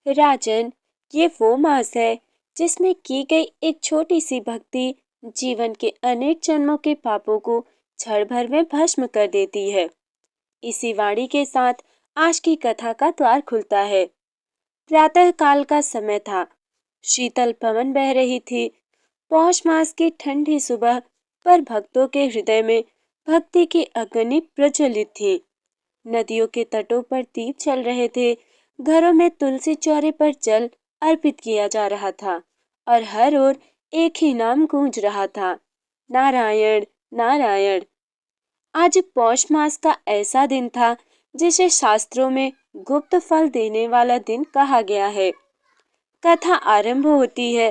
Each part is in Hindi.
राजन, ये वो मास है जिसमें की गई एक छोटी सी भक्ति जीवन के अनेक जन्मों के पापों को क्षण भर में भस्म कर देती है। इसी वाणी के साथ आज की कथा का द्वार खुलता है। प्रातः काल का समय था। शीतल पवन बह रही थी। पौष मास की ठंडी सुबह पर भक्तों के हृदय में भक्ति की अग्नि प्रज्वलित थी। नदियों के तटों पर दीप चल रहे थे। घरों में तुलसी चौरे पर जल अर्पित किया जा रहा था और हर ओर एक ही नाम गूंज रहा था, नारायण नारायण। आज पौष मास का ऐसा दिन था जिसे शास्त्रों में गुप्त फल देने वाला दिन कहा गया है। कथा आरंभ होती है।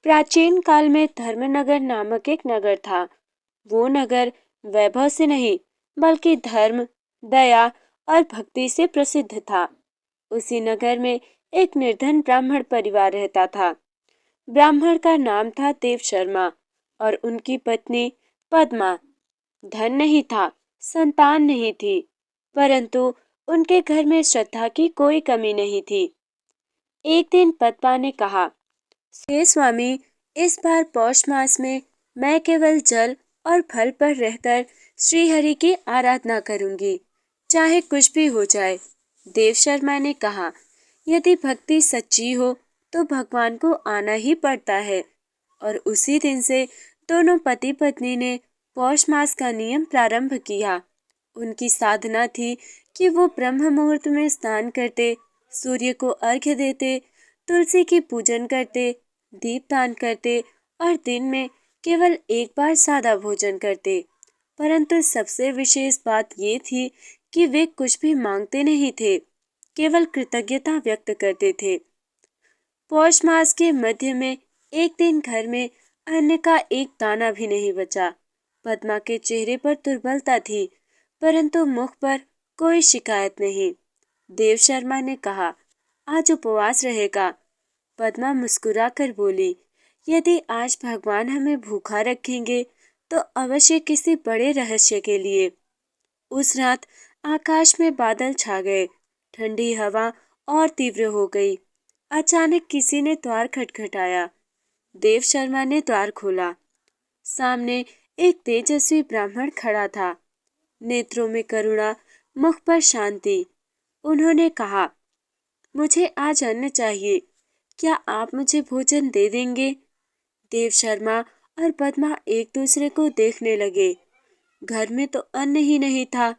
प्राचीन काल में धर्मनगर नामक एक नगर था। वो नगर वैभव से नहीं बल्कि धर्म, दया और भक्ति से प्रसिद्ध था। उसी नगर में एक निर्धन ब्राह्मण परिवार रहता था। ब्राह्मण का नाम था देव शर्मा और उनकी पत्नी पद्मा। धन नहीं था, संतान नहीं थी, परंतु उनके घर में श्रद्धा की कोई कमी नहीं थी। एक दिन पद्मा ने कहा, हे स्वामी, इस बार पौष मास में मैं केवल जल और फल पर रहकर श्री हरि की आराधना करूंगी, चाहे कुछ भी हो जाए। देव शर्मा ने कहा, यदि भक्ति सच्ची हो तो भगवान को आना ही पड़ता है। और उसी दिन से दोनों पति पत्नी ने पौष मास का नियम प्रारंभ किया। उनकी साधना थी कि वो ब्रह्म मुहूर्त में स्नान करते, सूर्य को अर्घ्य देते, तुलसी की पूजन करते, दीपदान करते और दिन में केवल एक बार सादा भोजन करते। परंतु सबसे विशेष बात ये थी कि वे कुछ भी मांगते नहीं थे, केवल कृतज्ञता व्यक्त करते थे। पौष मास के मध्य में एक दिन घर में अन्न का एक दाना भी नहीं बचा। पद्मा के चेहरे पर दुर्बलता थी, परंतु मुख पर कोई शिकायत नहीं। देव शर्मा ने कहा, आज उपवास रहेगा। पद्मा मुस्कुराकर बोली, यदि आज भगवान हमें भूखा रखेंगे तो अवश्य किसी बड़े रहस्य के लिए। उस रात आकाश में बादल छा गए। ठंडी हवा और तीव्र हो गई। अचानक किसी ने द्वार खटखटाया। देव शर्मा ने द्वार खोला। सामने एक तेजस्वी ब्राह्मण खड़ा था, नेत्रों में करुणा, मुख पर शांति। उन्होंने कहा, मुझे आज अन्न चाहिए, क्या आप मुझे भोजन दे देंगे? देव शर्मा और पद्मा एक दूसरे को देखने लगे। घर में तो अन्न ही नहीं था,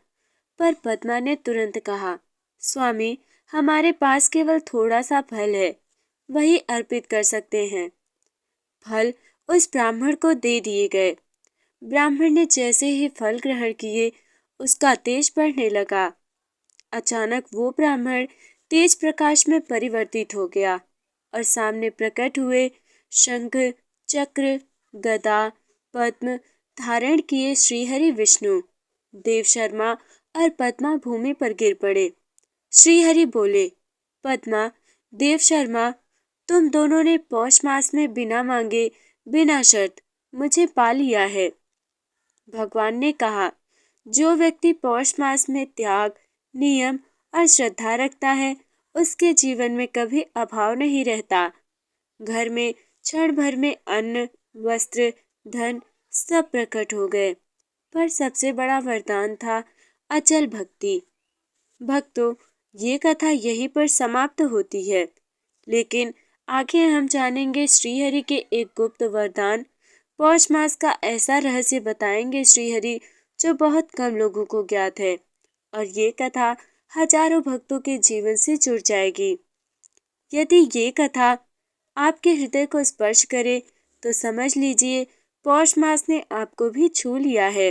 पर पद्मा ने तुरंत कहा, स्वामी, हमारे पास केवल थोड़ा सा फल है, वही अर्पित कर सकते हैं। फल उस ब्राह्मण को दे दिए गए। ब्राह्मण ने जैसे ही फल ग्रहण किए, उसका तेज बढ़ने लगा। अचानक वो ब्राह्मण तेज प्रकाश में परिवर्तित हो गया और सामने प्रकट हुए शंख, चक्र, गदा, पद्म धारण किए श्रीहरि विष्णु। देव शर्मा और पद्मा भूमि पर गिर पड़े। श्रीहरि बोले, पद्मा, देव शर्मा, तुम दोनों ने पौष मास में बिना मांगे, बिना शर्त मुझे पा लिया है। भगवान ने कहा, जो व्यक्ति पौष मास में त्याग, नियम और श्रद्धा रखता है, उसके जीवन में कभी अभाव नहीं रहता। घर में क्षण भर में अन्न, वस्त्र, धन सब प्रकट हो गए। पर सबसे बड़ा वरदान था अचल भक्ति। भक्तों, ये कथा यहीं पर समाप्त होती है, लेकिन आगे हम जानेंगे श्रीहरि के एक गुप्त वरदान। पौष मास का ऐसा रहस्य बताएंगे श्रीहरि जो बहुत कम लोगों को ज्ञात है, और ये कथा हजारों भक्तों के जीवन से जुड़ जाएगी। यदि ये कथा आपके हृदय को स्पर्श करे तो समझ लीजिए पौष मास ने आपको भी छू लिया है।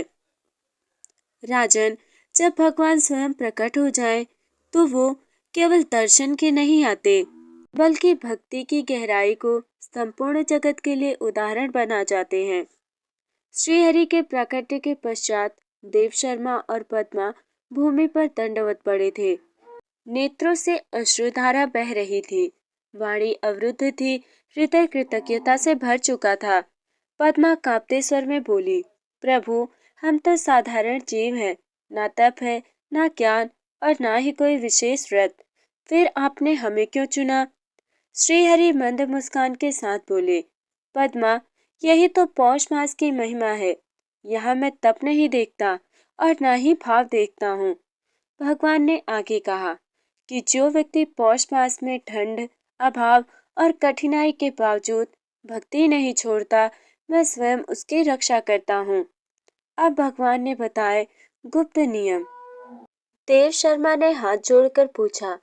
राजन, जब भगवान स्वयं प्रकट हो जाए तो वो केवल दर्शन के नहीं आते, बल्कि भक्ति की गहराई को संपूर्ण जगत के लिए उदाहरण बना जाते हैं। श्रीहरि के प्राकट्य के पश्चात देव शर्मा और पद्मा भूमि पर दंडवत पड़े थे। नेत्रों से अश्रुधारा बह रही थी, वाणी अवरुद्ध थी, हृदय कृतज्ञता से भर चुका था। पद्मा कांपते स्वर में बोली, प्रभु, हम तो साधारण जीव हैं, ना तप है, ना ज्ञान और ना ही कोई विशेष व्रत, फिर आपने हमें क्यों चुना? श्रीहरि मंद मुस्कान के साथ बोले, पद्मा, यही तो पौष मास की महिमा है। यहाँ मैं तप नहीं देखता और ना ही भाव देखता हूँ। भगवान ने आगे कहा कि जो व्यक्ति पौष मास में ठंड, अभाव और कठिनाई के बावजूद भक्ति नहीं छोड़ता, मैं स्वयं उसकी रक्षा करता हूँ। अब भगवान ने बताए गुप्त नियम। देव शर्मा ने हाथ जोड़कर पूछा,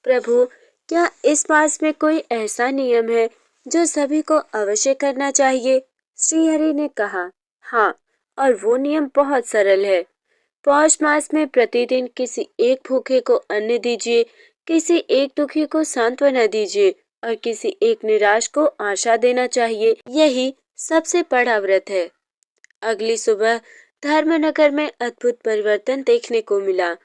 प्रभु, क्या इस मास में कोई ऐसा नियम है जो सभी को अवश्य करना चाहिए? श्रीहरि ने कहा, हाँ, और वो नियम बहुत सरल है। पौष मास में प्रतिदिन किसी एक भूखे को अन्न दीजिए, किसी एक दुखी को सांत्वना दीजिए और किसी एक निराश को आशा देना चाहिए। यही सबसे बड़ा व्रत है। अगली सुबह धर्मनगर में अद्भुत परिवर्तन देखने को मिला।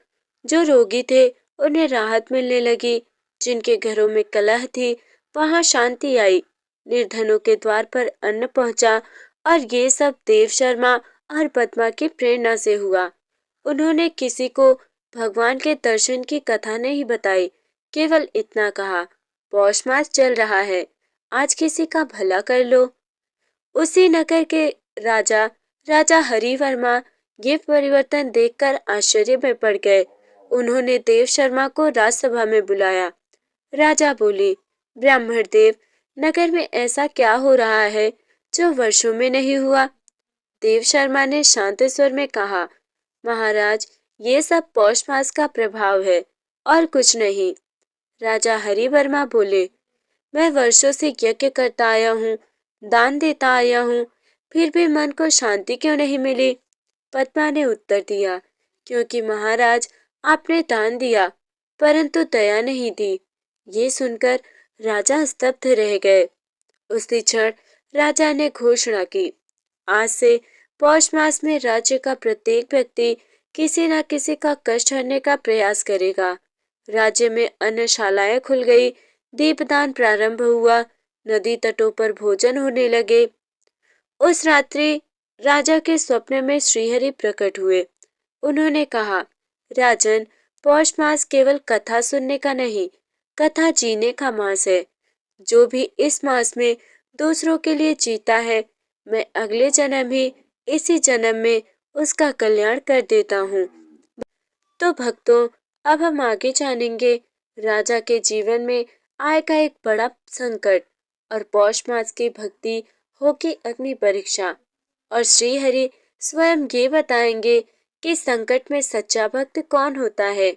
जो रोगी थे उन्हें राहत मिलने लगी, जिनके घरों में कलह थी वहां शांति आई, निर्धनों के द्वार पर अन्न पहुंचा और ये सब देव शर्मा और पद्मा की प्रेरणा से हुआ। उन्होंने किसी को भगवान के दर्शन की कथा नहीं बताई, केवल इतना कहा, पौष मास चल रहा है, आज किसी का भला कर लो। उसी नगर के राजा राजा हरिवर्मा ये परिवर्तन देखकर आश्चर्य में पड़ गए। उन्होंने देव शर्मा को राजसभा में बुलाया। राजा बोले, ब्राह्मण देव, नगर में ऐसा क्या हो रहा है जो वर्षों में नहीं हुआ? देव शर्मा ने शांत स्वर में कहा, महाराज, ये सब पौष मास का प्रभाव है और कुछ नहीं। राजा हरिवर्मा बोले, मैं वर्षों से यज्ञ करता आया हूँ, दान देता आया हूँ, फिर भी मन को शांति क्यों नहीं मिली? पद्मा ने उत्तर दिया, क्योंकि महाराज, आपने दान दिया परंतु दया नहीं दी। ये सुनकर राजा स्तब्ध रह गए। उसी क्षण राजा ने घोषणा की, आज से पौष मास में राज्य का प्रत्येक व्यक्ति किसी न किसी का कष्ट हरने का प्रयास करेगा। राज्य में अन्नशालाएं खुल गई, दीपदान प्रारंभ हुआ, नदी तटों पर भोजन होने लगे। उस रात्रि राजा के स्वप्न में श्रीहरि प्रकट हुए। उन्होंने कहा, राजन, पौष मास केवल कथा सुनने का नहीं, कथा जीने का मास है। जो भी इस मास में दूसरों के लिए जीता है, मैं अगले जन्म ही इसी जन्म में उसका कल्याण कर देता हूँ। तो भक्तों, अब हम आगे जानेंगे राजा के जीवन में आएगा एक बड़ा संकट और पौष मास की भक्ति होगी अग्नि परीक्षा। और श्री हरि स्वयं ये बताएंगे कि संकट में सच्चा भक्त कौन होता है।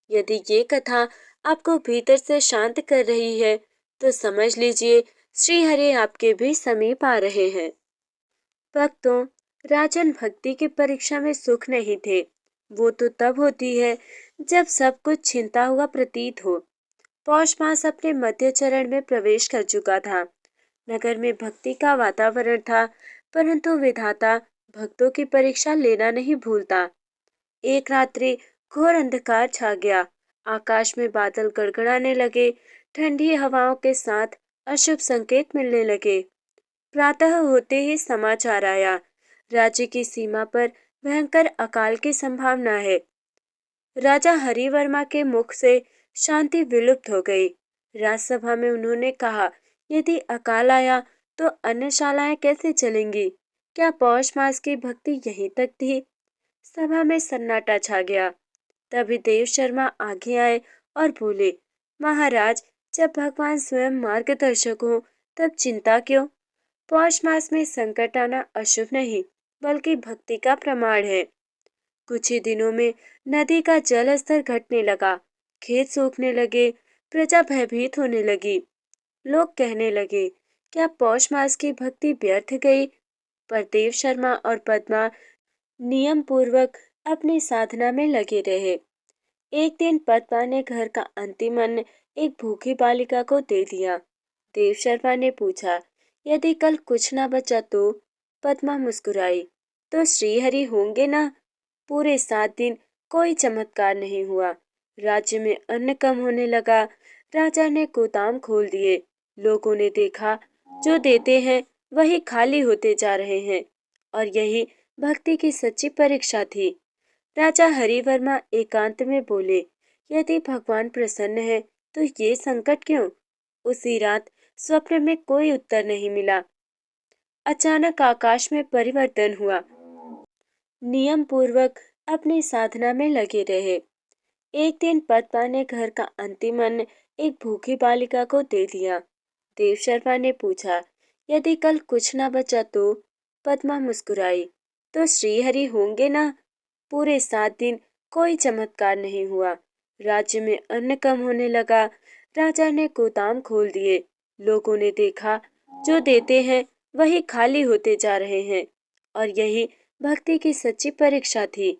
यदि ये कथा आपको भीतर से शांत कर रही है तो समझ लीजिए श्री हरि आपके भी समीप आ रहे हैं। भक्तों, राजन भक्ति की परीक्षा में सुख नहीं थे। वो तो तब होती है जब सब कुछ छिनता हुआ प्रतीत हो। पौष मास अपने मध्य चरण में प्रवेश कर चुका था। नगर में भक्ति का वातावरण था, परंतु विधाता भक्तों की परीक्षा लेना नहीं भूलता। एक रात्रि घोर अंधकार छा गया। आकाश में बादल गड़गड़ाने लगे, ठंडी हवाओं के साथ अशुभ संकेत मिलने लगे। प्रातः होते ही समाचार आया, राज्य की सीमा पर भयंकर अकाल की संभावना है। राजा हरिवर्मा के मुख से शांति विलुप्त हो गई। राजसभा में उन्होंने कहा, यदि अकाल आया तो अन्नशालाएं कैसे चलेंगी? क्या पौष मास की भक्ति यहीं तक थी? सभा में सन्नाटा छा गया। तभी देव शर्मा आगे आए और बोले, महाराज, जब भगवान स्वयं मार्गदर्शक हो तब चिंता क्यों? पौष मास में संकट आना अशुभ नहीं, बल्कि भक्ति का प्रमाण है। कुछ ही दिनों में नदी का जल स्तर घटने लगा, खेत सूखने लगे, प्रजा भयभीत होने लगी। लोग कहने लगे, क्या पौष मास की भक्ति व्यर्थ गई? पर देव शर्मा और पद्मा नियम पूर्वक अपनी साधना में लगे रहे। एक दिन पद्मा ने घर का अंतिम अन्न एक भूखी बालिका को दे दिया। देव शर्मा ने पूछा, यदि कल कुछ ना बचा तो? पद्मा मुस्कुराई, तो श्रीहरि होंगे ना? पूरे 7 दिन कोई चमत्कार नहीं हुआ। राज्य में अन्न कम होने लगा। राजा ने गोदाम खोल दिए। लोगों ने देखा, जो देते हैं वही खाली होते जा रहे हैं। और यही भक्ति की सच्ची परीक्षा थी। राजा हरिवर्मा एकांत में बोले, यदि भगवान प्रसन्न है तो ये संकट क्यों? उसी रात स्वप्न में कोई उत्तर नहीं मिला। अचानक आकाश में परिवर्तन हुआ। नियम पूर्वक अपनी साधना में लगे रहे। एक दिन पद्मा ने घर का अंतिम अन्न एक भूखी बालिका को दे दिया। देव शर्मा ने पूछा, यदि कल कुछ न बचा तो? पद्मा मुस्कुराई, तो श्रीहरि होंगे ना? पूरे 7 दिन कोई चमत्कार नहीं हुआ। राज्य में अन्न कम होने लगा। राजा ने गोदाम खोल दिए। लोगों ने देखा, जो देते हैं वही खाली होते जा रहे हैं। और यही भक्ति की सच्ची परीक्षा थी।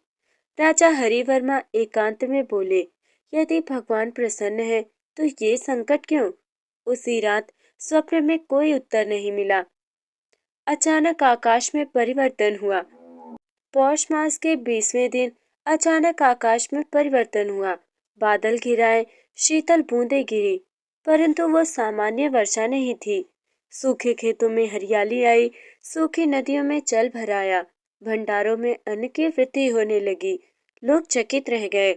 राजा हरिवर्मा एकांत में बोले, यदि भगवान प्रसन्न है तो ये संकट क्यों? उसी रात स्वप्न में कोई उत्तर नहीं मिला। अचानक आकाश में परिवर्तन हुआ। पौष मास के 20वें दिन अचानक आकाश में परिवर्तन हुआ। बादल घिराए, शीतल बूंदें गिरी, परंतु वो सामान्य वर्षा नहीं थी। सूखे खेतों में हरियाली आई, सूखी नदियों में जल भर आया, भंडारों में अन्न की वृद्धि होने लगी। लोग चकित रह गए।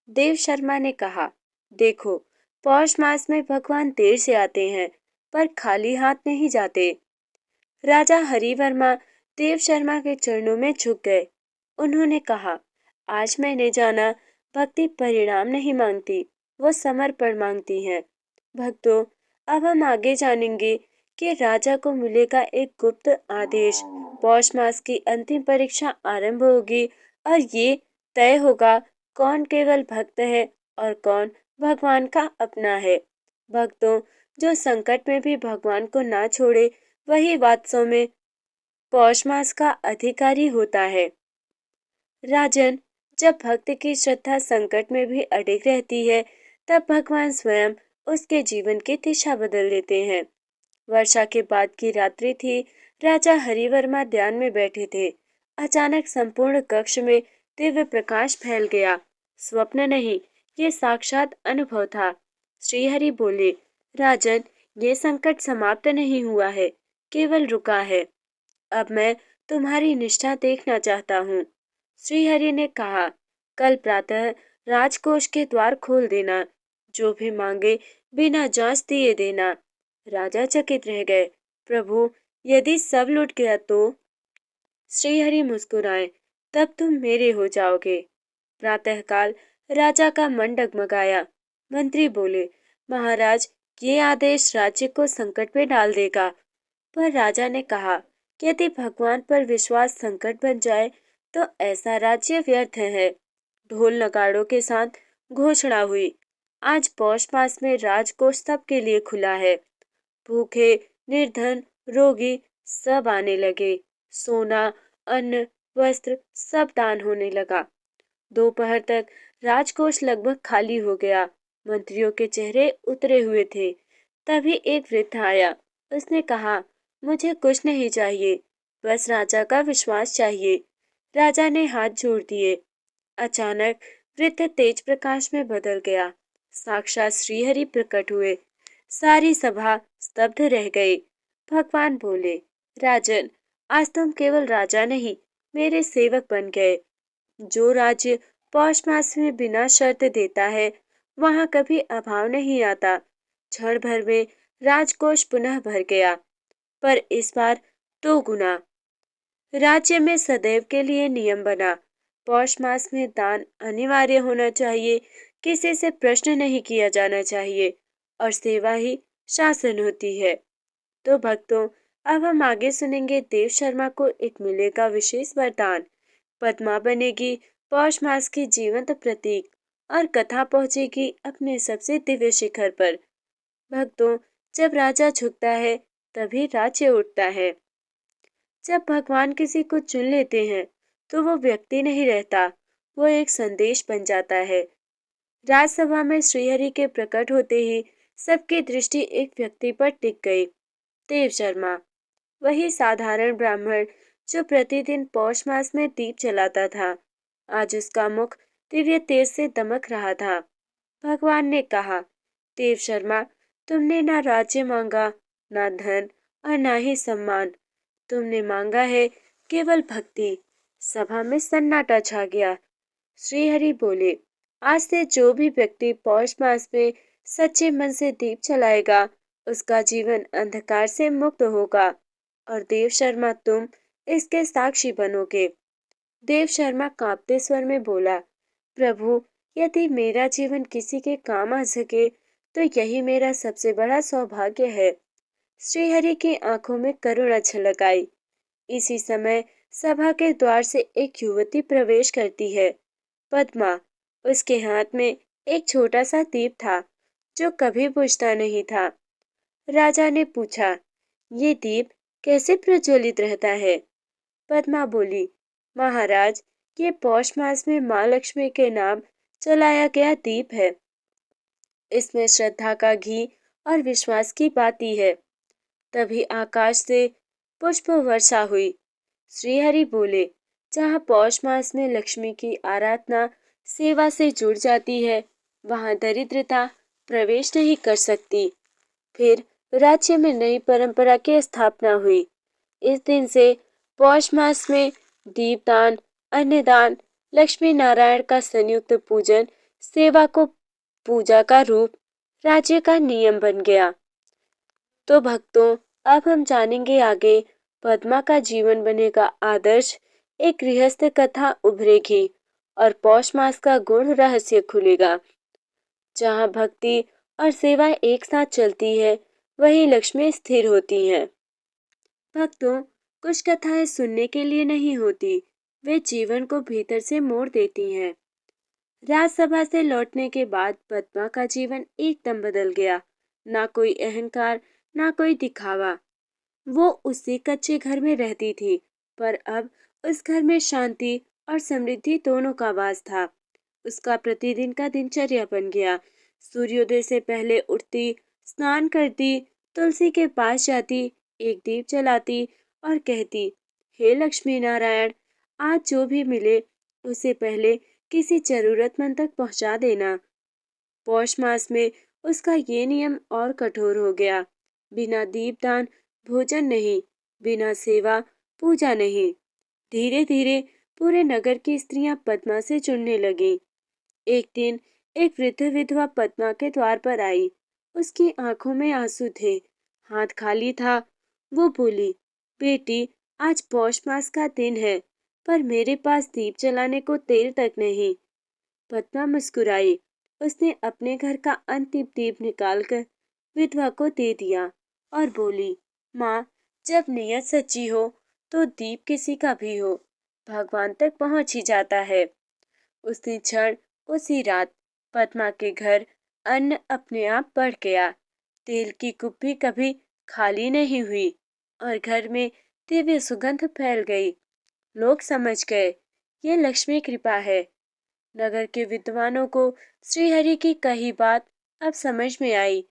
देव शर्मा ने कहा, देखो, पौष मास में भगवान देर से आते हैं, पर खाली हाथ नहीं जाते। राजा हरिवर्मा देव शर्मा के चरणों में झुक गए। उन्होंने कहा, आज मैंने जाना, भक्ति परिणाम नहीं मांगती, वो समर्पण मांगती है। भक्तों, अब हम आगे जानेंगे कि राजा को मिलेगा एक गुप्त आदेश। पौष मास की अंतिम परीक्षा आरंभ होगी और ये तय होगा कौन केवल भक्त है और कौन भगवान का अपना है। भक्तों, जो संकट में भी भगवान को ना छोड़े, वही वास्तव में पौष मास का अधिकारी होता है। राजन, जब भक्त की श्रद्धा संकट में भी अडिग रहती है, तब भगवान स्वयं उसके जीवन की दिशा बदल देते हैं। वर्षा के बाद की रात्रि थी। राजा हरिवर्मा ध्यान में बैठे थे। अचानक संपूर्ण कक्ष में दिव्य प्रकाश फैल गया। स्वप्न नहीं, ये साक्षात अनुभव था। श्रीहरि बोले, राजन, ये संकट समाप्त नहीं हुआ है, केवल रुका है। अब मैं तुम्हारी निष्ठा देखना चाहता हूँ। श्रीहरि ने कहा, कल प्रातः राजकोष के द्वार खोल देना, जो भी मांगे बिना जांच दिए देना। राजा चकित रह गए। प्रभु, यदि सब लुट गया तो? श्रीहरि मुस्कुराए, तब तुम मेरे हो जाओगे। प्रातःकाल राजा का मन डगमगाया। मंत्री बोले, महाराज, ये आदेश राज्य को संकट में डाल देगा। पर राजा ने कहा, यदि भगवान पर विश्वास संकट बन जाए तो ऐसा राज्य व्यर्थ है। ढोल नगाड़ों के साथ घोषणा हुई, आज पौष मास में राजकोष सबके लिए खुला है। भूखे, निर्धन, रोगी सब आने लगे। सोना, अन्न, वस्त्र सब दान होने लगा। दोपहर तक राजकोष लगभग खाली हो गया। मंत्रियों के चेहरे उतरे हुए थे। तभी एक वृद्ध आया। उसने कहा, मुझे कुछ नहीं चाहिए, बस राजा का विश्वास चाहिए। राजा ने हाथ जोड़ दिए। अचानक वृद्ध तेज प्रकाश में बदल गया। साक्षात श्रीहरि प्रकट हुए। सारी सभा स्तब्ध रह गई। भगवान बोले, राजन, आज तुम केवल राजा नहीं, मेरे सेवक बन गए। जो राज्य पौष मास में बिना शर्त देता है, वहां कभी अभाव नहीं आता। क्षण भर में राजकोष पुनः भर गया, पर इस बार 2 गुना। राज्य में सदैव के लिए नियम बना, पौष मास में दान अनिवार्य होना चाहिए, किसी से प्रश्न नहीं किया जाना चाहिए और सेवा ही शासन होती है। तो भक्तों, अब हम आगे सुनेंगे देव शर्मा को एक मिलेगा विशेष वरदान। पद्मा बनेगी पौष मास की जीवंत प्रतीक और कथा पहुंचेगी अपने सबसे दिव्य शिखर पर। भक्तों, जब राजा झुकता है तभी राज्य उठता है। जब भगवान किसी को चुन लेते हैं तो वो व्यक्ति नहीं रहता, वो एक संदेश बन जाता है। राजसभा में श्रीहरि के प्रकट होते ही सबकी दृष्टि एक व्यक्ति पर टिक गई, देव शर्मा। वही साधारण ब्राह्मण जो प्रतिदिन पौष मास में दीप जलाता था, आज उसका मुख दिव्य तेज से दमक रहा था। भगवान ने कहा, देव शर्मा, तुमने ना राज्य मांगा, ना धन और ना ही सम्मान, तुमने मांगा है केवल भक्ति। सभा में सन्नाटा छा गया। श्रीहरि बोले, आज से जो भी व्यक्ति पौष मास में सच्चे मन से दीप जलाएगा, उसका जीवन अंधकार से मुक्त होगा। और देव शर्मा, तुम इसके साक्षी बनोगे। देव शर्मा कांपते स्वर में बोला, प्रभु, यदि मेरा जीवन किसी के काम आ सके तो यही मेरा सबसे बड़ा सौभाग्य है। श्रीहरि की आंखों में करुणा छलक आई। इसी समय सभा के द्वार से एक युवती प्रवेश करती है, पद्मा। उसके हाथ में एक छोटा सा दीप था जो कभी बुझता नहीं था। राजा ने पूछा, ये दीप कैसे प्रज्वलित रहता है? पद्मा बोली, महाराज, ये पौष मास में माँ लक्ष्मी के नाम जलाया गया दीप है। इसमें श्रद्धा का घी और विश्वास की बाती है। तभी आकाश से पुष्प वर्षा हुई। श्रीहरि बोले, जहाँ पौष मास में लक्ष्मी की आराधना सेवा से जुड़ जाती है, वहाँ दरिद्रता प्रवेश नहीं कर सकती। फिर राज्य में नई परंपरा की स्थापना हुई। इस दिन से पौष मास में दीपदान, अन्नदान, लक्ष्मी नारायण का संयुक्त पूजन, सेवा को पूजा का रूप राज्य का नियम बन गया। तो भक्तों, अब हम जानेंगे आगे पद्मा का जीवन बनेगा आदर्श, एक गृहस्थ कथा उभरेगी और पौष मास का गूढ़ रहस्य खुलेगा। जहाँ भक्ति और सेवा एक साथ चलती है, वही लक्ष्मी स्थिर होती है। भक्तों, कुछ कथाएं सुनने के लिए नहीं होती, वे जीवन को भीतर से मोड़ देती हैं। राजसभा से लौटने के बाद पद्मा का जीवन एकदम बदल गया। ना कोई अहंकार, ना कोई दिखावा। वो उसी कच्चे घर में रहती थी, पर अब उस घर में शांति और समृद्धि दोनों का वास था। उसका प्रतिदिन का दिनचर्या बन गया। सूर्योदय से पहले उठती, स्नान करती, तुलसी के पास जाती, एक दीप जलाती और कहती, हे लक्ष्मी नारायण, आज जो भी मिले उसे पहले किसी जरूरतमंद तक पहुंचा देना। पौष मास में उसका ये नियम और कठोर हो गया। बिना दीपदान भोजन नहीं, बिना सेवा पूजा नहीं। धीरे धीरे पूरे नगर की स्त्रियां पद्मा से जुड़ने लगीं। एक दिन एक वृद्ध विधवा पद्मा के द्वार पर आई। उसकी आंखों में आंसू थे, हाथ खाली था। वो बोली, बेटी, आज पौष मास का दिन है, पर मेरे पास दीप जलाने को तेल तक नहीं। पद्मा मुस्कुराई। उसने अपने घर का अंतिम दीप निकालकर विधवा को दे दिया और बोली, माँ, जब नियत सच्ची हो तो दीप किसी का भी हो, भगवान तक पहुंच ही जाता है। उसी क्षण, उसी रात पद्मा के घर अन्न अपने आप बढ़ गया। तेल की कुप्पी कभी खाली नहीं हुई और घर में दिव्य सुगंध फैल गई। लोग समझ गए, ये लक्ष्मी कृपा है। नगर के विद्वानों को श्रीहरि की कही बात अब समझ में आई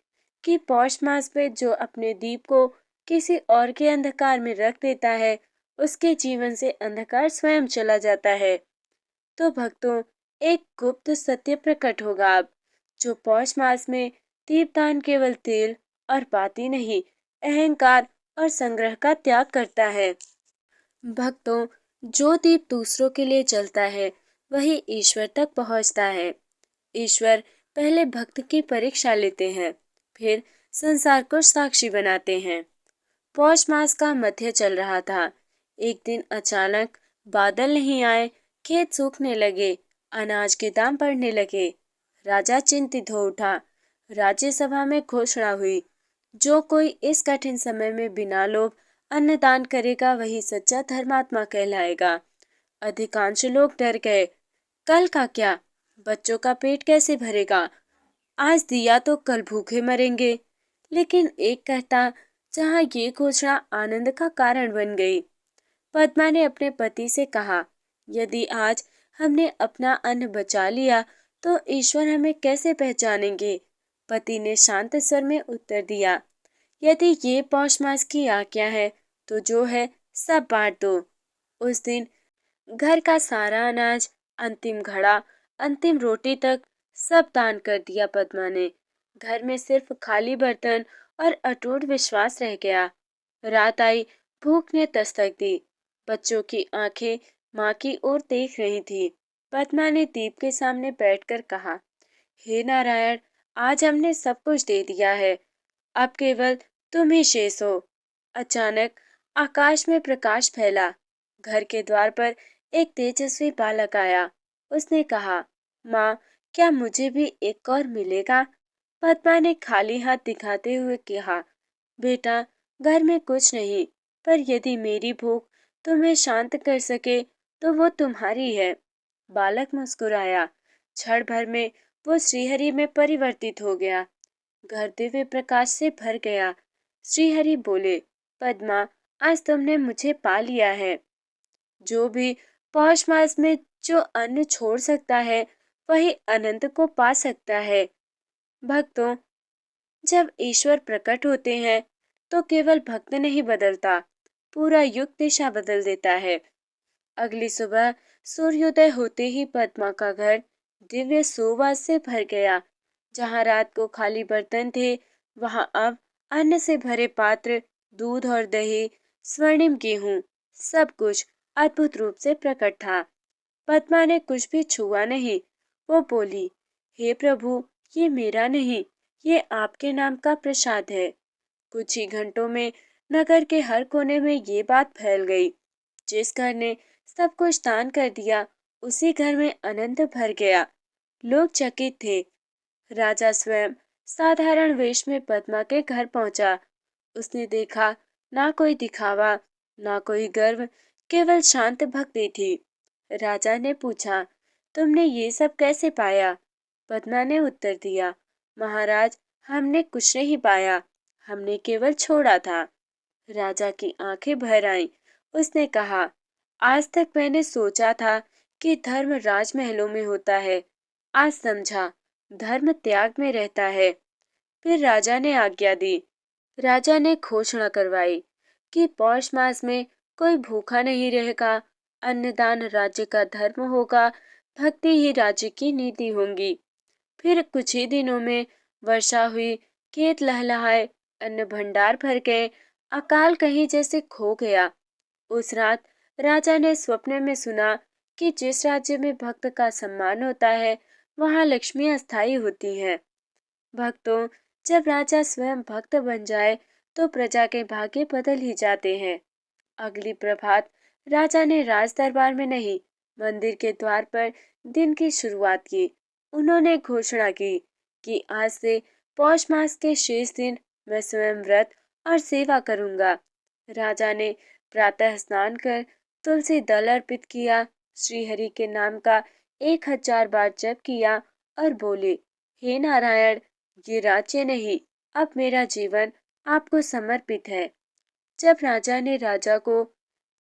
कि पौष मास में जो अपने दीप को किसी और के अंधकार में रख देता है, उसके जीवन से अंधकार स्वयं चला जाता है। तो भक्तों, एक गुप्त सत्य प्रकट होगा अब। जो पौष मास में दीपदान केवल तेल और बाती नहीं, अहंकार और संग्रह का त्याग करता है। भक्तों, जो दीप दूसरों के लिए जलता है, वही ईश्वर तक पहुंचता है। ईश्वर पहले भक्त की परीक्षा लेते हैं, फिर संसार को साक्षी बनाते हैं। पौष मास का मध्य चल रहा था। एक दिन अचानक बादल नहीं आए, खेत सूखने लगे, अनाज के दाम बढ़ने लगे। राजा चिंतित हो उठा। राज्यसभा में घोषणा हुई, जो कोई इस कठिन समय में बिना लोभ अन्नदान करेगा, वही सच्चा धर्मात्मा कहलाएगा। अधिकांश लोग डर गए। कल का क्या? बच्चों का पेट कैसे भरेगा? आज दिया तो कल भूखे मरेंगे। लेकिन एक कहता, जहाँ ये घोषणा आनंद का कारण बन गई। पद्मा ने अपने पति से कहा, यदि आज हमने अपना अन्न बचा लिया तो ईश्वर हमें कैसे पहचानेंगे? पति ने शांत स्वर में उत्तर दिया, यदि ये पौष मास की आज्ञा है तो जो है सब बांट दो। उस दिन घर का सारा अनाज, अंतिम घड़ा, अंतिम रोटी तक सब दान कर दिया पद्मा ने। घर में सिर्फ खाली बर्तन और अटूट विश्वास रह गया। रात आई, भूख ने दस्तक दी। बच्चों की आंखें माँ की ओर देख रही थी। पद्मा ने दीप के सामने बैठकर कहा, हे नारायण, आज हमने सब कुछ दे दिया है, अब केवल तुम ही शेष हो। अचानक आकाश में प्रकाश फैला। घर के द्वार पर एक तेजस्वी बालक आया। उसने कहा, माँ, क्या मुझे भी एक और मिलेगा? पद्मा ने खाली हाथ दिखाते हुए कहा, बेटा, घर में कुछ नहीं, पर यदि मेरी भूख तुम्हें शांत कर सके तो वो तुम्हारी है। बालक मुस्कुराया। क्षण भर में वो श्रीहरि में परिवर्तित हो गया। घर दिव्य प्रकाश से भर गया। श्रीहरि बोले, पद्मा, आज तुमने मुझे पा लिया है। जो भी पौष मास में जो अन्न छोड़ सकता है, वही अनंत को पा सकता है। भक्तों, जब ईश्वर प्रकट होते हैं, तो केवल भक्त नहीं बदलता, पूरा युग दिशा बदल देता है। अगली सुबह सूर्योदय होते ही पद्मा का घर दिव्य सुवास से भर गया। जहाँ रात को खाली बर्तन थे, वहाँ अब अन्न से भरे पात्र, दूध और दही, स्वर्णिम गेहूं, सब कुछ अद्भुत रूप से प्रकट था। पद्मा ने कुछ भी छुआ नहीं। वो बोली, हे प्रभु, ये मेरा नहीं, ये आपके नाम का प्रसाद है। कुछ ही घंटों में नगर के हर कोने में ये बात फैल गई। जिस घर ने सब कुछ दान कर दिया, उसी घर में अनंत भर गया। लोग चकित थे। राजा स्वयं साधारण वेश में पद्मा के घर पहुंचा। उसने देखा, ना कोई दिखावा, ना कोई गर्व, केवल शांत भक्ति थी। राजा ने पूछा, तुमने ये सब कैसे पाया? पद्मा ने उत्तर दिया, महाराज, हमने कुछ नहीं पाया, हमने केवल छोड़ा था। राजा की आंखें भर आईं। उसने कहा, आज तक मैंने सोचा था कि धर्म राजमहलों में होता है, आज समझा धर्म त्याग में रहता है। फिर राजा ने आज्ञा दी। राजा ने घोषणा करवाई कि पौष मास में कोई भूखा नहीं रहेगा, अन्नदान राज्य का धर्म होगा, भक्ति ही राज्य की नीति होंगी। फिर कुछ ही दिनों में वर्षा हुई, खेत लहलहाए, अन्न भंडार भर गए, अकाल कहीं जैसे खो गया। उस रात राजा ने स्वप्न में सुना कि जिस राज्य में भक्त का सम्मान होता है, वहां लक्ष्मी अस्थायी होती है। भक्तों, जब राजा स्वयं भक्त बन जाए, तो प्रजा के भाग्य बदल ही जाते हैं। अगली प्रभात राजा ने राज दरबार में नहीं, मंदिर के द्वार पर दिन की शुरुआत की। उन्होंने घोषणा की कि आज से पौष मास के शेष दिन मैं स्वयं व्रत और सेवा करूंगा। राजा ने प्रातः स्नान कर तुलसी दल अर्पित किया, श्रीहरि के नाम का 1000 बार जप किया और बोले, हे नारायण, ये राज्य नहीं, अब मेरा जीवन आपको समर्पित है। जब राजा ने राजा को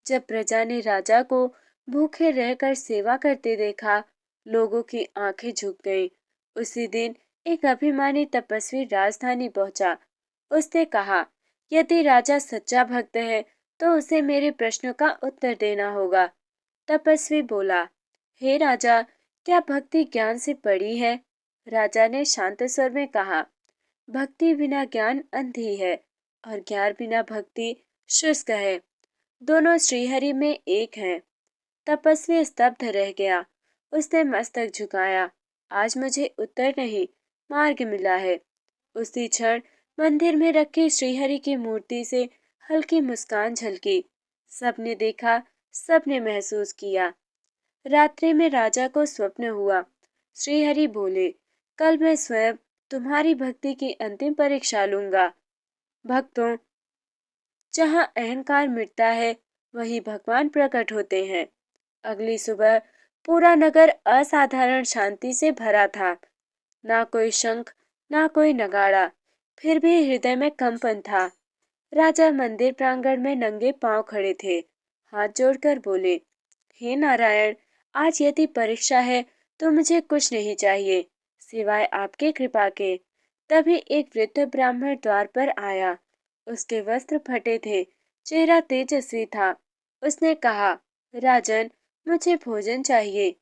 जब प्रजा ने राजा को भूखे रहकर सेवा करते देखा, लोगों की आंखें झुक गईं। उसी दिन एक अभिमानी तपस्वी राजधानी पहुंचा। उसने कहा, यदि राजा सच्चा भक्त है, तो उसे मेरे प्रश्नों का उत्तर देना होगा। तपस्वी बोला, हे राजा, क्या भक्ति ज्ञान से बड़ी है? राजा ने शांत स्वर में कहा, भक्ति बिना ज्ञान अंधी है, और ज्ञान बिना भक्ति शुष्क है। दोनों श्रीहरि में एक हैं। तपस्वी स्तब्ध रह गया। उसने मस्तक झुकाया। आज मुझे उत्तर नहीं, मार्ग मिला है। उसी क्षण मंदिर में रखी श्रीहरि की मूर्ति से हल्की मुस्कान झलकी। सबने देखा, सबने महसूस किया। रात्रि में राजा को स्वप्न हुआ। श्रीहरि बोले, कल मैं स्वयं तुम्हारी भक्ति की अंतिम परीक्षा लूंगा। भक्तों, जहाँ अहंकार मिटता है, वही भगवान प्रकट होते हैं। अगली सुबह पूरा नगर असाधारण शांति से भरा था। ना कोई शंख, ना कोई नगाड़ा, फिर भी हृदय में कंपन था। राजा मंदिर प्रांगण में नंगे पांव खड़े थे। हाथ जोड़कर बोले, हे नारायण, आज यदि परीक्षा है, तो मुझे कुछ नहीं चाहिए सिवाय आपके कृपा के। तभी एक वृद्ध ब्राह्मण द्वार पर आया। उसके वस्त्र फटे थे, चेहरा तेजस्वी था। उसने कहा, राजन, मुझे भोजन चाहिए।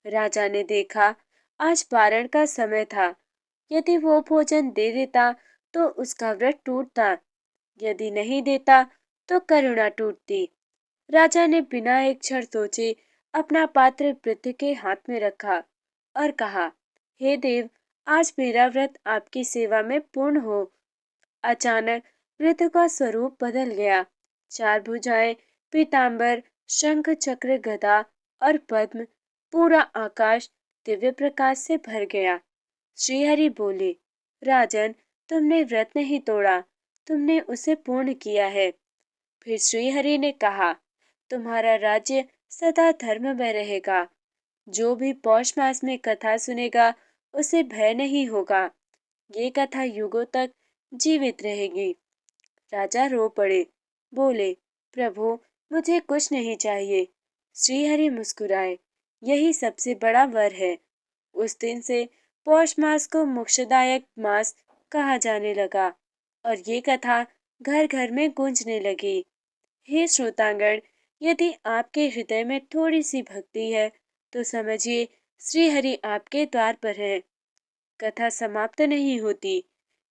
राजा ने देखा, आज पारण का समय था। यदि वो भोजन दे देता, तो उसका व्रत टूटता, यदि नहीं देता, तो करुणा टूटती। राजा ने बिना एक क्षण सोचे अपना पात्र वृद्ध के हाथ में रखा और कहा, हे देव, आज मेरा व्रत आपकी सेवा में पूर्ण हो। अचानक वृद्ध का स्वरूप बदल गया। चार भुजाएं, पीतांबर, शंख चक्र गदा और पद्म, पूरा आकाश दिव्य प्रकाश से भर गया। श्रीहरि बोले, राजन, तुमने व्रत नहीं तोड़ा, तुमने उसे पूर्ण किया है। फिर श्रीहरि ने कहा, तुम्हारा राज्य सदा धर्म में रहेगा। जो भी पौष मास में कथा सुनेगा उसे भय नहीं होगा। ये कथा युगों तक जीवित रहेगी। राजा रो पड़े, बोले, प्रभु, मुझे कुछ नहीं चाहिए। श्रीहरि मुस्कुराए, यही सबसे बड़ा वर है। उस दिन से पौष मास को मोक्षदायक मास कहा जाने लगा और ये कथा घर घर में गूंजने लगी। हे श्रोतागण, यदि आपके हृदय में थोड़ी सी भक्ति है तो समझिए श्रीहरि आपके द्वार पर है। कथा समाप्त नहीं होती,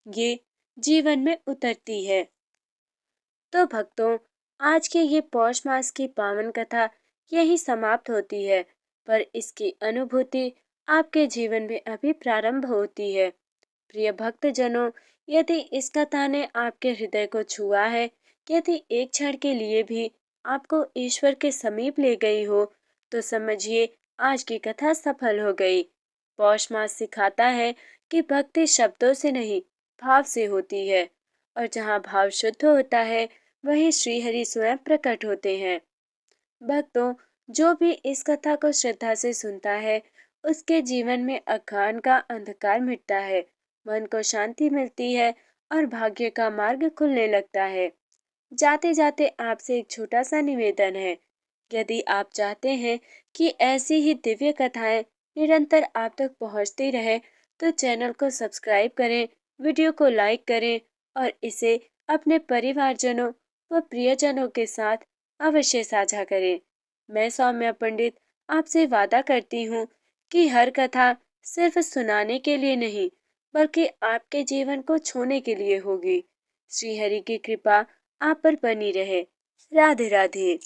ये जीवन में उतरती है। तो भक्तों, आज के ये पौष मास की पावन कथा यही समाप्त होती है, पर इसकी अनुभूति आपके जीवन में अभी प्रारंभ होती है। प्रिय भक्तजनों, यदि इस कथा ने आपके हृदय को छुआ है, यदि एक क्षण के लिए भी आपको ईश्वर के समीप ले गई हो, तो समझिए आज की कथा सफल हो गई। पौष मास सिखाता है कि भक्ति शब्दों से नहीं, भाव से होती है, और जहाँ भाव शुद्ध होता है वहीं श्रीहरि स्वयं प्रकट होते हैं। भक्तों, जो भी इस कथा को श्रद्धा से सुनता है, उसके जीवन में अज्ञान का अंधकार मिटता है, मन को शांति मिलती है और भाग्य का मार्ग खुलने लगता है। जाते जाते आपसे एक छोटा सा निवेदन है। यदि आप चाहते हैं कि ऐसी ही दिव्य कथाएं निरंतर आप तक पहुंचती रहे, तो चैनल को सब्सक्राइब करें, वीडियो को लाइक करें और इसे अपने परिवारजनों व प्रियजनों के साथ अवश्य साझा करें। मैं सौम्या पंडित आपसे वादा करती हूँ कि हर कथा सिर्फ सुनाने के लिए नहीं, बल्कि आपके जीवन को छूने के लिए होगी। श्रीहरि की कृपा आप पर बनी रहे। राधे राधे।